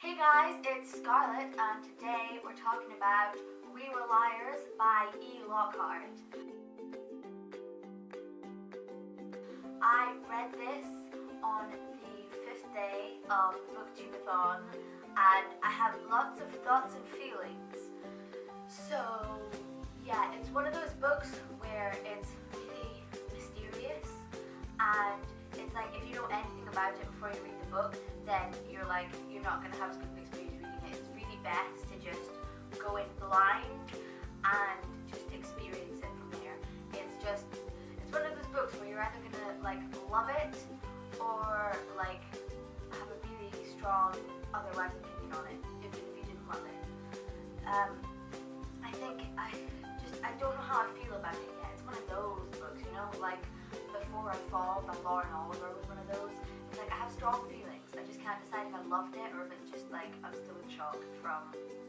Hey guys, it's Scarlett, and today we're talking about We Were Liars by E.Lockhart. I read this on the 5th day of BookTubeathon, and I have lots of thoughts and feelings. So yeah, it's one of those books where it's really mysterious, and it's like if you know anything about it before you read the book, then you're not going to have as good an experience reading it. It's really best to just go in blind and just experience it from there. It's one of those books where you're either going to love it or have a really strong otherwise opinion on it if you didn't love it. I don't know how I feel about it yet. It's one of those books, like Before I Fall by Lauren Oliver was one of those. It's like I have strong feelings. I just can't decide if I loved it or if it's just I'm still in shock from just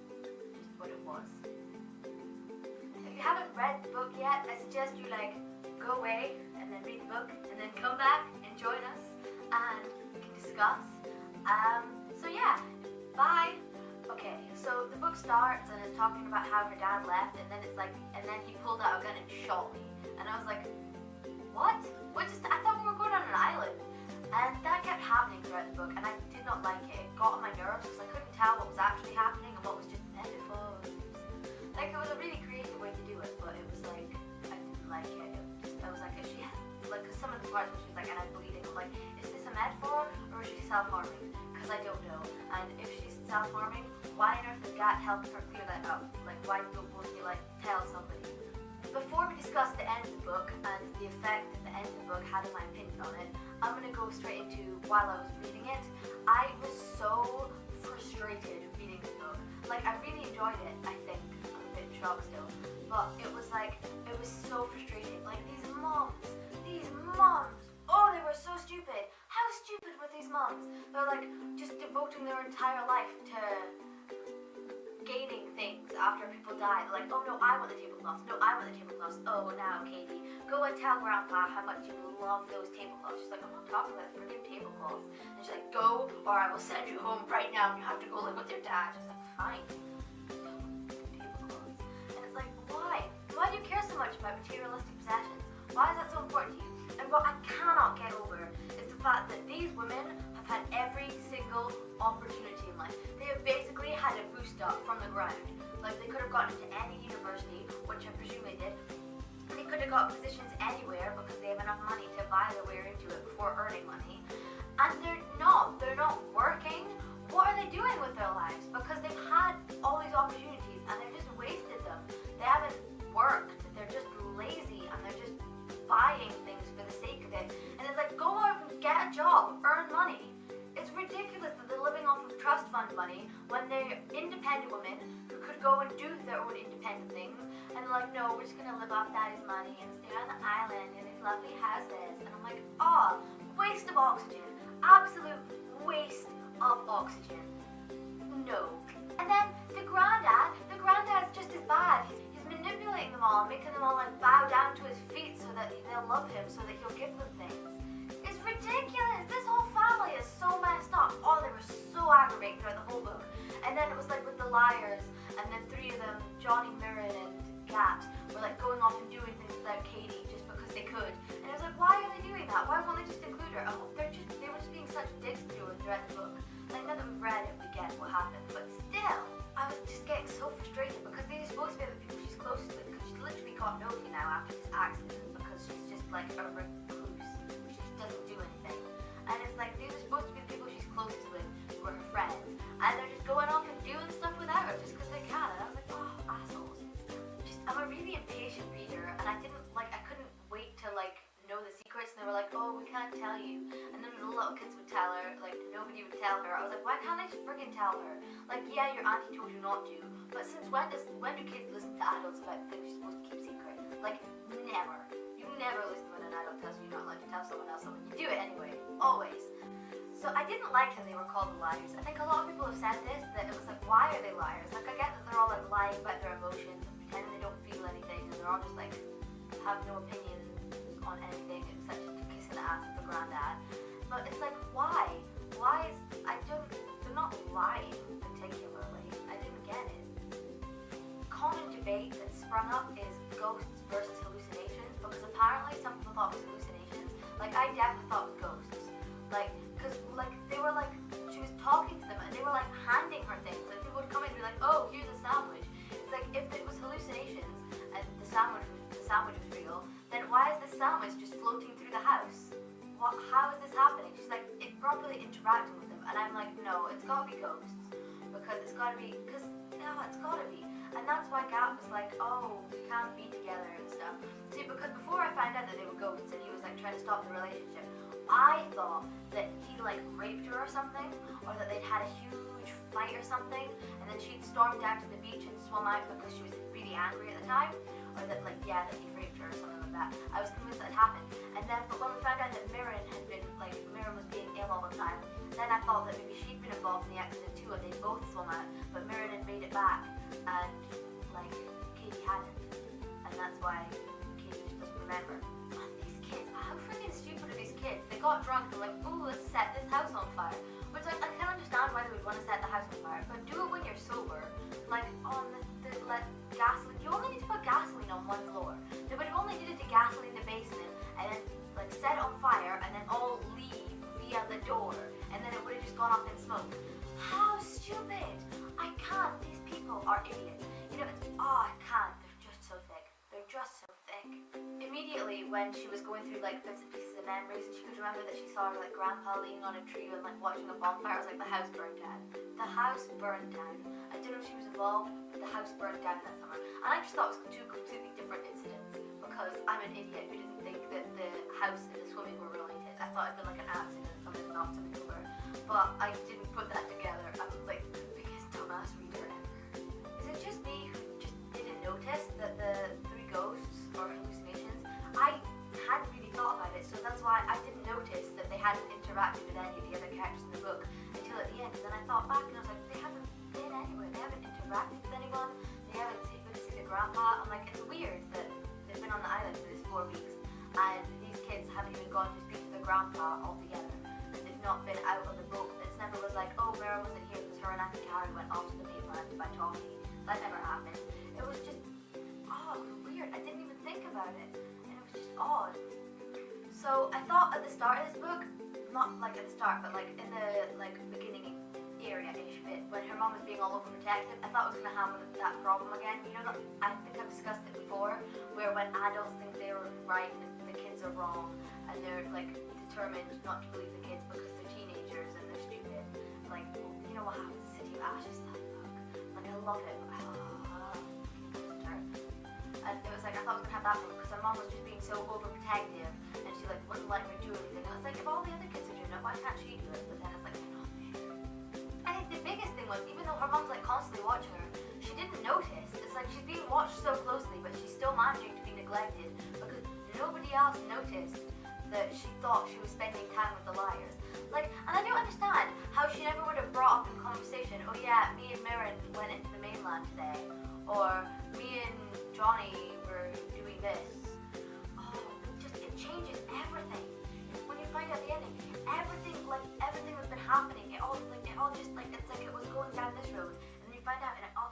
what it was. If you haven't read the book yet, I suggest you go away and then read the book and then come back and join us and we can discuss. So yeah, bye. Okay, so the book starts and it's talking about how her dad left, and then and then he pulled out a gun and shot me, and I was like, what? I thought we were going on an island. And that kept happening throughout the book, and I did not like it. It got on my nerves because I couldn't tell what was actually happening and what was just metaphors. It was a really creative way to do it, but it was I didn't like it. I was like, is she, because some of the parts where she was and I'm bleeding, I'm like, is this a metaphor or is she self-harming? Because I don't know. And if she's self-harming, why on earth did God help her clear that up? Why don't you tell somebody? Before we discuss the end of the book and the effect that the end of the book had on my opinion on it, I'm going to go straight into while I was reading it. I was so frustrated reading the book. I really enjoyed it, I think. I'm a bit in shock still. But it was so frustrating. These moms, oh, they were so stupid. How stupid were these moms? They're just devoting their entire life to gaining things after people die. They're oh no, I want the tablecloths. No, I want the tablecloths. Oh, now, Katie, go and tell Grandpa how much you love those tablecloths. She's I'm not talking about the freaking tablecloths. And she's go, or I will send you home right now and you have to go live with your dad. She's fine. Tablecloths. And it's why? Why do you care so much about materialistic possessions? Why is that so important to you? And what I cannot get over is the fact that these women have had every single opportunity in life. They have basically had a boost up from the ground. They could have gotten into any university, which I presume they did. They could have got positions anywhere because they have enough money to buy their way into it before earning money. And they're not working. What are they doing with their lives? Because they've had all these opportunities and they've just wasted them. They haven't worked. They're just lazy and they're just buying things for the sake of it. And it's go out and get a job, earn money. It's ridiculous that they're living off of trust fund money when they're independent women who could go and do their own independent things, and they're no, we're just gonna live off daddy's money and stay on the island in these lovely houses. And I'm waste of oxygen. Absolute waste of oxygen. No. And then the granddad's just as bad. He's manipulating them all, making them all bow down to his feet so that they'll love him, so that he'll give them things. It's ridiculous. This whole family is so messed up. Oh, they were so aggravating throughout the whole book. And then it was with the liars, and then three of them, Johnny, Mirren, and Kat, were going off and doing things without Katie just because they could. And it was why are they doing that? Why won't they just include her? Oh, they were just being such dicks to her throughout the book. Now that we've read it, we get what happened. But still, I was just getting so frustrated because they're supposed to be the people she's closest with, because she's literally got nobody now after this accident, because she's just a recluse. She just doesn't do anything. And it's these are supposed to be the people she's closest with, who are her friends, and they're just going off and doing stuff without her just because they can. And I was oh, assholes. I'm a really impatient reader, and I couldn't wait to know the secrets, and they were oh, we can't tell you. And then the little kids would tell her, nobody would tell her. I was why can't I just friggin' tell her? Yeah, your auntie told you not to, but since when do kids listen to adults about things you're supposed to keep secret? Never. You never listen when an adult tells you you're not allowed to tell someone else something. You do it anyway. Always. So I didn't like that they were called liars. I think a lot of people have said this, that it was why are they liars? I get that they're all lying about their emotions and pretending they don't feel anything, and they're all just have no opinion on anything except just kissing the ass of the granddad. But it's why? They're not lying. sprung up is ghosts versus hallucinations, because apparently some people thought it was hallucinations. Like, I definitely thought it was ghosts. Like, because, like, they were, like, she was talking to them, and they were, like, handing her things. Like, people would come in and be like, oh, here's a sandwich. It's like, if it was hallucinations, and the sandwich was real, then why is the sandwich just floating through the house? How is this happening? She's like, it's properly interacting with them, and I'm like, no, it's gotta be ghosts, because it's gotta be, and that's why Gat was like, oh, we can't be together and stuff. See, because before I found out that they were ghosts and he was like trying to stop the relationship, I thought that he like raped her or something, or that they'd had a huge fight or something, and then she'd stormed down to the beach and swum out because she was really angry at the time, or that like, yeah, that he raped her or something like that. I was convinced that had happened. And then, but when we found out that Mirren was being ill all the time, then I thought that maybe she'd been involved in the accident too, and they both swum out, but Mirren had made it back, and like, Katie hadn't. And that's why Katie just doesn't remember. And these kids, how freaking stupid are these kids? They got drunk and were like, ooh, let's set this house on fire. Which like, I can understand why they would want to set the house on fire, but do it when you're sober. Like, on the like, gasoline, you only need to put gasoline on one floor. They would have only needed to gasoline the basement, and then like set it on fire, and then all leave via the door, and then it would have just gone off in smoke. How stupid! I can't. These people are idiots. You know, I can't. They're just so thick. They're just so thick. Immediately, when she was going through like bits and pieces of memories, and she could remember that she saw her like grandpa leaning on a tree and like watching a bonfire, I was like, the house burned down. The house burned down. I don't know if she was involved, but the house burned down that summer. And I just thought it was two completely different incidents, because I'm an idiot who didn't think that the house and the swimming were related. I thought it'd been like an accident, something knocked something over. But I didn't put that together. I'm like the biggest dumbass reader ever. Is it just me who just didn't notice that the three ghosts or hallucinations? I hadn't really thought about it, so that's why I didn't notice that they hadn't interacted with any of the other characters in the book until at the end. And then I thought back and I was like, they haven't been anywhere. They haven't interacted with anyone. They haven't been to see the grandpa. I'm like, it's weird that they've been on the island for this 4 weeks, and these kids haven't even gone to speak to the grandpa altogether. And they've not been out on the boat. It never was like, oh, Mara wasn't here because her and Auntie Carrie went off to the mainland to buy toffee. That never happened. It was just, it was weird. I didn't even think about it, and it was just odd. So I thought at the start of this book, not like at the start, but like in the like beginning area-ish bit, when her mom was being all overprotective, I thought I was going to have that problem again. You know, that I think I've discussed it before, where when adults think they're right and the kids are wrong, and they're like determined not to believe the kids because they're teenagers and they're stupid. Like, you know what happens to City of Ashes, that book. Like, I love it. And it was like, I thought I was going to have that book because her mom was just being so overprotective, and she like wouldn't let her do anything. I was like, if all the other kids are doing it, why can't she do it? But then it's like, they're not there. I think the biggest thing was, even though her mom's like constantly watching her, she didn't notice. It's like she's being watched so closely, but she's still managing to be neglected because nobody else noticed that she thought she was spending time with the liars. Like, and I don't understand how she never would have brought up in conversation, oh yeah, me and Mirren went into the mainland today, or me and Johnny were doing this. Oh, it changes everything. When you find out the ending, everything that's been happening, it all just like, it's like it was going down this road, and then you find out, and it's on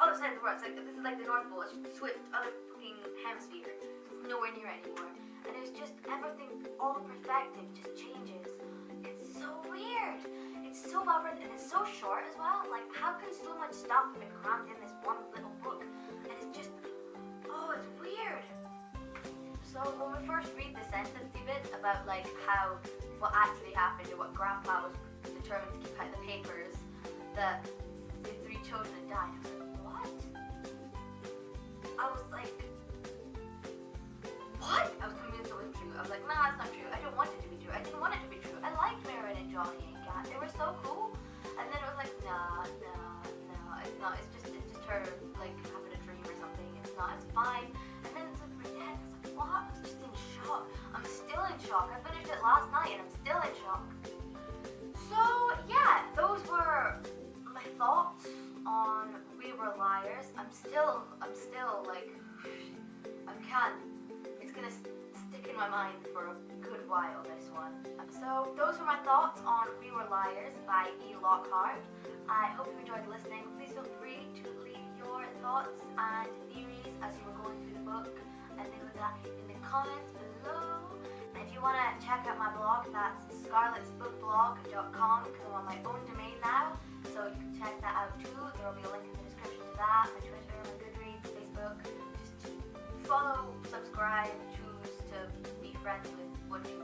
other side of the world. It's like, this is like the North Pole, it's switched other fucking hemisphere. It's nowhere near anymore. And it's just everything, all the perspective just changes. It's so weird. It's so well written, and it's so short as well. Like, how can so much stuff be crammed in this one little book? And it's just, it's weird. So when we first read the sentencey bit about like what actually happened, or what Grandpa was determined to keep out the papers, that the 3 children had died, I was like, what? I was like, what? I was convinced it wasn't true. I was like, nah, it's not true. I don't want it to be true. I didn't want it to be true. I liked Mirren and Johnny and Gat. They were so cool. And then it was like, no, it's not. It's just her like having a dream or something. It's not. It's fine. And then it's like, we're dead. I was like, what? I was just in shock. I'm still in shock. I finished it last night and I'm still in shock. So yeah, those were my thoughts on We Were Liars. I'm still like, I can't. It's gonna stick in my mind for a good while, this one. So those were my thoughts on We Were Liars by E.Lockhart. I hope you enjoyed listening. Please feel free to leave your thoughts and theories as you were going through the book and things like that in the comments below. And if you want to check out my blog, that's scarlettsbookblog.com, because I'm on my own domain now, so you can check that out too. There will be a link in the description to that, my Twitter, my Goodreads, Facebook. Just follow, subscribe, choose to be friends with what you